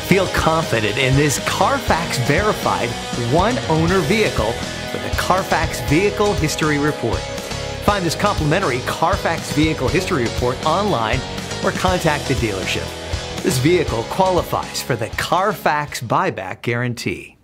Feel confident in this Carfax verified one-owner vehicle with the Carfax Vehicle History Report. Find this complimentary Carfax Vehicle History Report online or contact the dealership. This vehicle qualifies for the Carfax Buyback Guarantee.